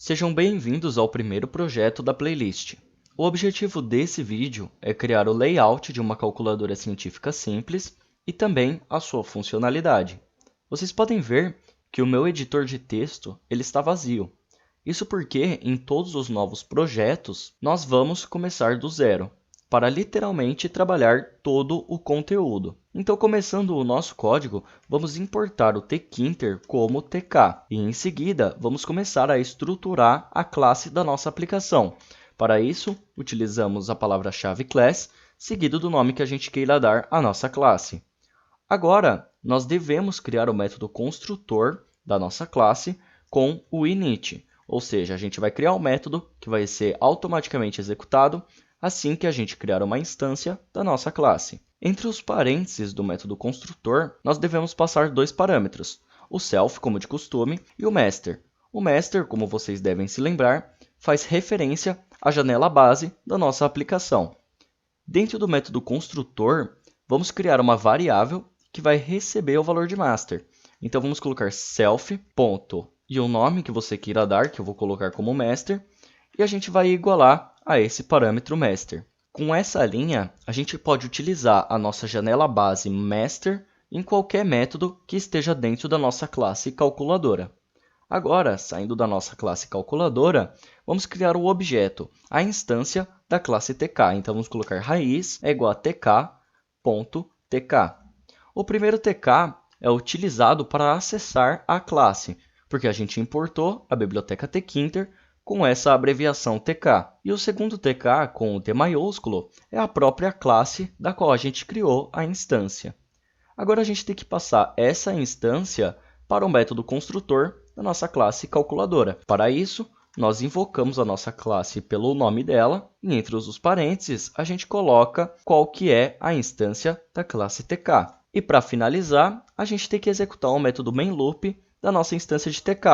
Sejam bem-vindos ao primeiro projeto da playlist. O objetivo desse vídeo é criar o layout de uma calculadora científica simples e também a sua funcionalidade. Vocês podem ver que o meu editor de texto ele está vazio. Isso porque em todos os novos projetos nós vamos começar do zero, para literalmente trabalhar todo o conteúdo. Então, começando o nosso código, vamos importar o tkinter como tk e em seguida vamos começar a estruturar a classe da nossa aplicação. Para isso, utilizamos a palavra-chave class, seguido do nome que a gente queira dar à nossa classe. Agora, nós devemos criar o método construtor da nossa classe com o init, ou seja, a gente vai criar um método que vai ser automaticamente executado assim que a gente criar uma instância da nossa classe. Entre os parênteses do método construtor, nós devemos passar dois parâmetros, o self, como de costume, e o master. O master, como vocês devem se lembrar, faz referência à janela base da nossa aplicação. Dentro do método construtor, vamos criar uma variável que vai receber o valor de master. Então, vamos colocar self, ponto, e o nome que você queira dar, que eu vou colocar como master, e a gente vai igualar a esse parâmetro master. Com essa linha, a gente pode utilizar a nossa janela base master em qualquer método que esteja dentro da nossa classe calculadora. Agora, saindo da nossa classe calculadora, vamos criar o objeto, a instância da classe tk. Então, vamos colocar raiz é igual a tk.tk. O primeiro tk é utilizado para acessar a classe, porque a gente importou a biblioteca tkinter com essa abreviação tk. E o segundo tk, com o T maiúsculo, é a própria classe da qual a gente criou a instância. Agora a gente tem que passar essa instância para o método construtor da nossa classe calculadora. Para isso, nós invocamos a nossa classe pelo nome dela e entre os parênteses a gente coloca qual que é a instância da classe tk. E para finalizar, a gente tem que executar o método mainLoop da nossa instância de tk,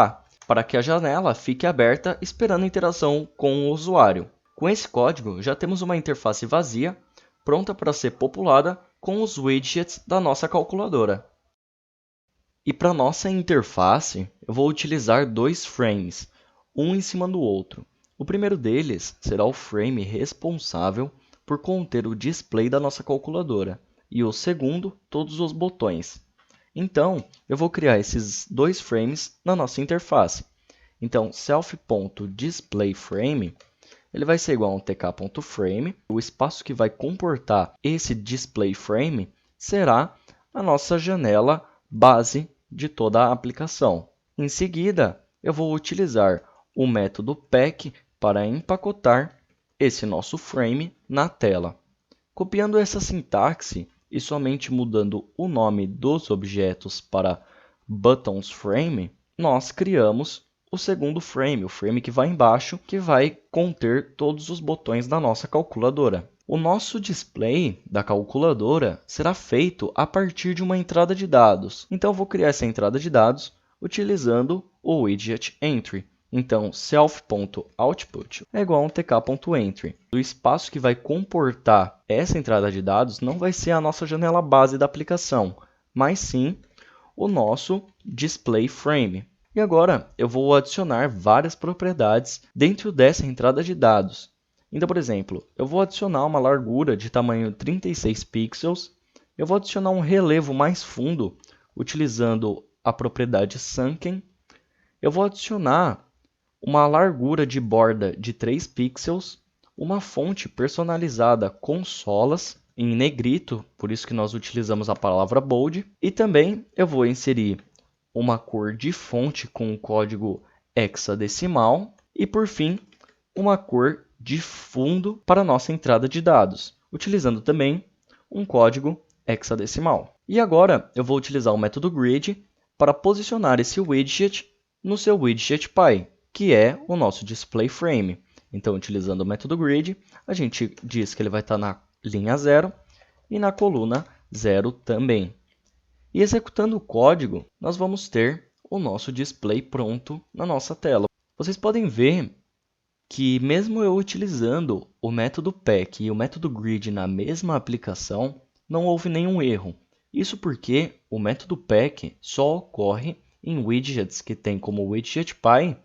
para que a janela fique aberta esperando a interação com o usuário. Com esse código, já temos uma interface vazia, pronta para ser populada com os widgets da nossa calculadora. E para nossa interface, eu vou utilizar dois frames, um em cima do outro. O primeiro deles será o frame responsável por conter o display da nossa calculadora, e o segundo, todos os botões. Então, eu vou criar esses dois frames na nossa interface. Então, self.displayFrame ele vai ser igual a um tk.frame. O espaço que vai comportar esse displayFrame será a nossa janela base de toda a aplicação. Em seguida, eu vou utilizar o método pack para empacotar esse nosso frame na tela. Copiando essa sintaxe, e somente mudando o nome dos objetos para buttonsFrame, nós criamos o segundo frame, o frame que vai embaixo, que vai conter todos os botões da nossa calculadora. O nosso display da calculadora será feito a partir de uma entrada de dados. Então, eu vou criar essa entrada de dados utilizando o widget Entry. Então, self.output é igual a um tk.entry. O espaço que vai comportar essa entrada de dados não vai ser a nossa janela base da aplicação, mas sim o nosso display frame. E agora eu vou adicionar várias propriedades dentro dessa entrada de dados. Então, por exemplo, eu vou adicionar uma largura de tamanho 36 pixels, eu vou adicionar um relevo mais fundo utilizando a propriedade Sunken, eu vou adicionar uma largura de borda de 3 pixels, uma fonte personalizada com solas em negrito, por isso que nós utilizamos a palavra bold, e também eu vou inserir uma cor de fonte com o código hexadecimal e, por fim, uma cor de fundo para a nossa entrada de dados, utilizando também um código hexadecimal. E agora eu vou utilizar o método grid para posicionar esse widget no seu widget py, que é o nosso display frame. Então, utilizando o método grid, a gente diz que ele vai estar na linha 0 e na coluna 0 também. E executando o código, nós vamos ter o nosso display pronto na nossa tela. Vocês podem ver que mesmo eu utilizando o método pack e o método grid na mesma aplicação, não houve nenhum erro. Isso porque o método pack só ocorre em widgets que tem como widget py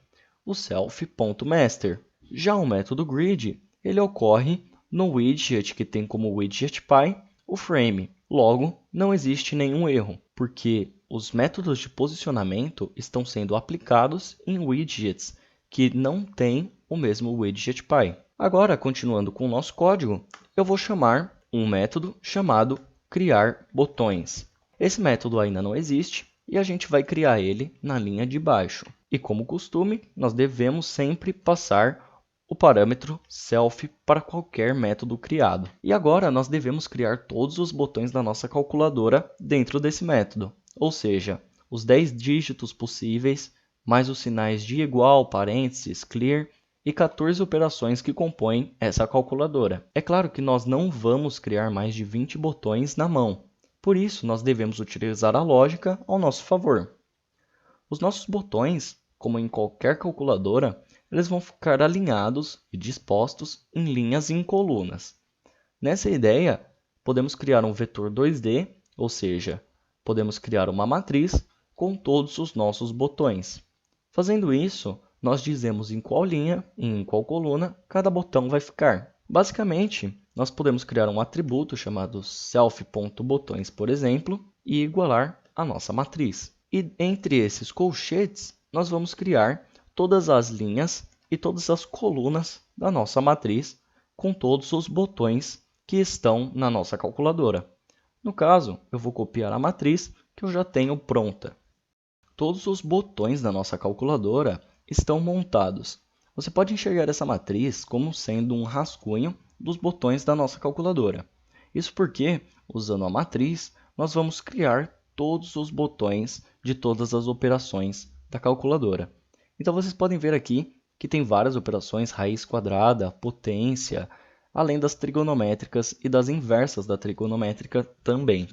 o self.master. Já o método grid, ele ocorre no widget que tem como widget pai o frame. Logo, não existe nenhum erro, porque os métodos de posicionamento estão sendo aplicados em widgets que não têm o mesmo widget pai. Agora, continuando com o nosso código, eu vou chamar um método chamado criar botões. Esse método ainda não existe e a gente vai criar ele na linha de baixo. E como costume, nós devemos sempre passar o parâmetro self para qualquer método criado. E agora nós devemos criar todos os botões da nossa calculadora dentro desse método, ou seja, os 10 dígitos possíveis, mais os sinais de igual, parênteses, clear e 14 operações que compõem essa calculadora. É claro que nós não vamos criar mais de 20 botões na mão, por isso nós devemos utilizar a lógica ao nosso favor. Os nossos botões, como em qualquer calculadora, eles vão ficar alinhados e dispostos em linhas e em colunas. Nessa ideia, podemos criar um vetor 2D, ou seja, podemos criar uma matriz com todos os nossos botões. Fazendo isso, nós dizemos em qual linha e em qual coluna cada botão vai ficar. Basicamente, nós podemos criar um atributo chamado self.botões, por exemplo, e igualar a nossa matriz. E entre esses colchetes, nós vamos criar todas as linhas e todas as colunas da nossa matriz com todos os botões que estão na nossa calculadora. No caso, eu vou copiar a matriz que eu já tenho pronta. Todos os botões da nossa calculadora estão montados. Você pode enxergar essa matriz como sendo um rascunho dos botões da nossa calculadora. Isso porque, usando a matriz, nós vamos criar todos os botões de todas as operações da calculadora. Então vocês podem ver aqui que tem várias operações, raiz quadrada, potência, além das trigonométricas e das inversas da trigonométrica também.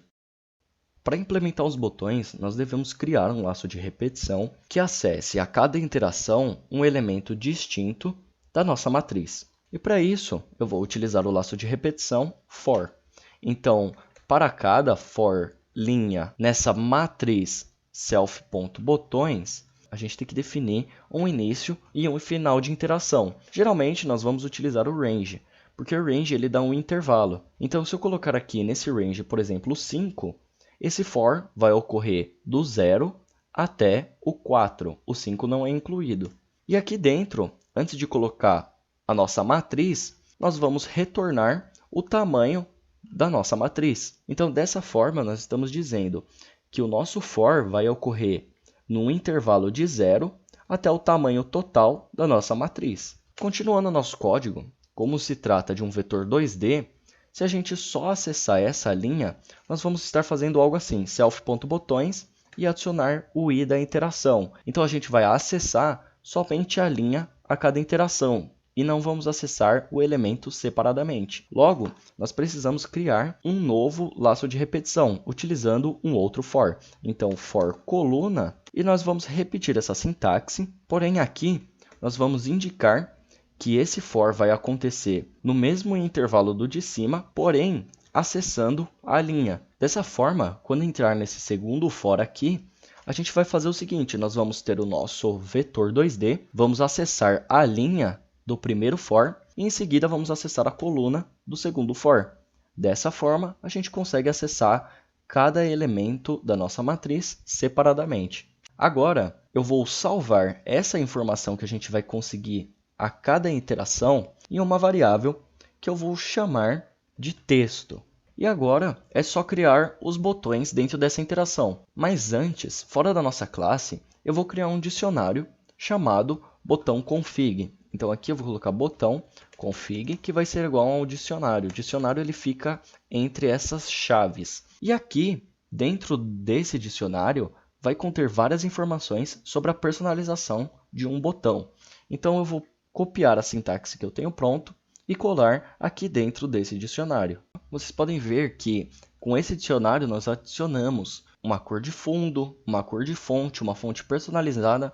Para implementar os botões, nós devemos criar um laço de repetição que acesse a cada interação um elemento distinto da nossa matriz. E para isso, eu vou utilizar o laço de repetição for. Então, para cada for linha nessa matriz self.botões, a gente tem que definir um início e um final de interação. Geralmente, nós vamos utilizar o range, porque o range ele dá um intervalo. Então, se eu colocar aqui nesse range, por exemplo, 5, esse for vai ocorrer do 0 até o 4. O 5 não é incluído. E aqui dentro, antes de colocar a nossa matriz, nós vamos retornar o tamanho da nossa matriz. Então, dessa forma, nós estamos dizendo que o nosso for vai ocorrer num intervalo de 0 até o tamanho total da nossa matriz. Continuando o nosso código, como se trata de um vetor 2D, se a gente só acessar essa linha, nós vamos estar fazendo algo assim, self.botões e adicionar o i da interação. Então, a gente vai acessar somente a linha a cada interação e não vamos acessar o elemento separadamente. Logo, nós precisamos criar um novo laço de repetição, utilizando um outro for. Então, for coluna, e nós vamos repetir essa sintaxe, porém aqui nós vamos indicar que esse for vai acontecer no mesmo intervalo do de cima, porém acessando a linha. Dessa forma, quando entrar nesse segundo for aqui, a gente vai fazer o seguinte, nós vamos ter o nosso vetor 2D, vamos acessar a linha do primeiro for e em seguida vamos acessar a coluna do segundo for. Dessa forma, a gente consegue acessar cada elemento da nossa matriz separadamente. Agora, eu vou salvar essa informação que a gente vai conseguir a cada interação em uma variável que eu vou chamar de texto. E agora é só criar os botões dentro dessa interação. Mas antes, fora da nossa classe, eu vou criar um dicionário chamado botão config. Então aqui eu vou colocar botão config, que vai ser igual ao dicionário. O dicionário ele fica entre essas chaves. E aqui, dentro desse dicionário, vai conter várias informações sobre a personalização de um botão. Então eu vou copiar a sintaxe que eu tenho pronto e colar aqui dentro desse dicionário. Vocês podem ver que com esse dicionário nós adicionamos uma cor de fundo, uma cor de fonte, uma fonte personalizada,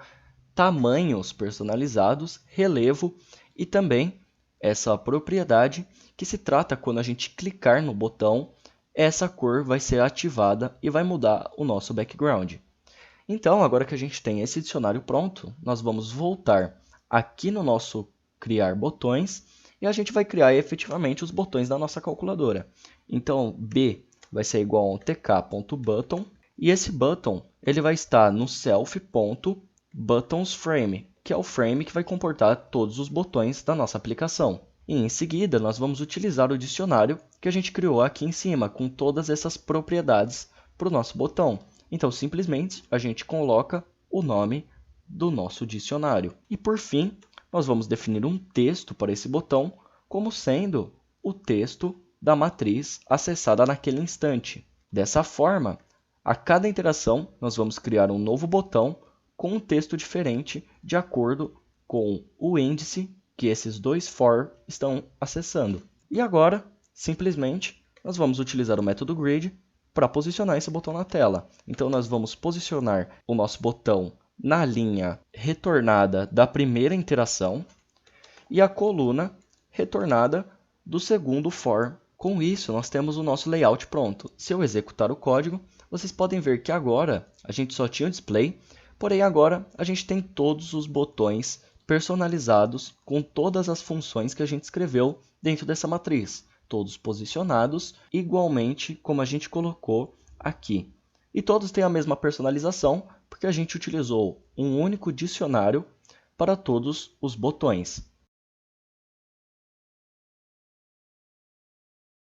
tamanhos personalizados, relevo e também essa propriedade que se trata quando a gente clicar no botão, essa cor vai ser ativada e vai mudar o nosso background. Então, agora que a gente tem esse dicionário pronto, nós vamos voltar aqui no nosso criar botões e a gente vai criar efetivamente os botões da nossa calculadora. Então, B vai ser igual a tk.button e esse button ele vai estar no self.buttonsFrame, que é o frame que vai comportar todos os botões da nossa aplicação. E em seguida, nós vamos utilizar o dicionário que a gente criou aqui em cima, com todas essas propriedades para o nosso botão. Então, simplesmente, a gente coloca o nome do nosso dicionário. E, por fim, nós vamos definir um texto para esse botão, como sendo o texto da matriz acessada naquele instante. Dessa forma, a cada interação, nós vamos criar um novo botão com um texto diferente de acordo com o índice que esses dois for estão acessando. E agora, simplesmente, nós vamos utilizar o método grid para posicionar esse botão na tela. Então, nós vamos posicionar o nosso botão na linha retornada da primeira interação e a coluna retornada do segundo for. Com isso, nós temos o nosso layout pronto. Se eu executar o código, vocês podem ver que agora a gente só tinha o display, porém agora a gente tem todos os botões personalizados com todas as funções que a gente escreveu dentro dessa matriz, todos posicionados igualmente como a gente colocou aqui. E todos têm a mesma personalização, porque a gente utilizou um único dicionário para todos os botões.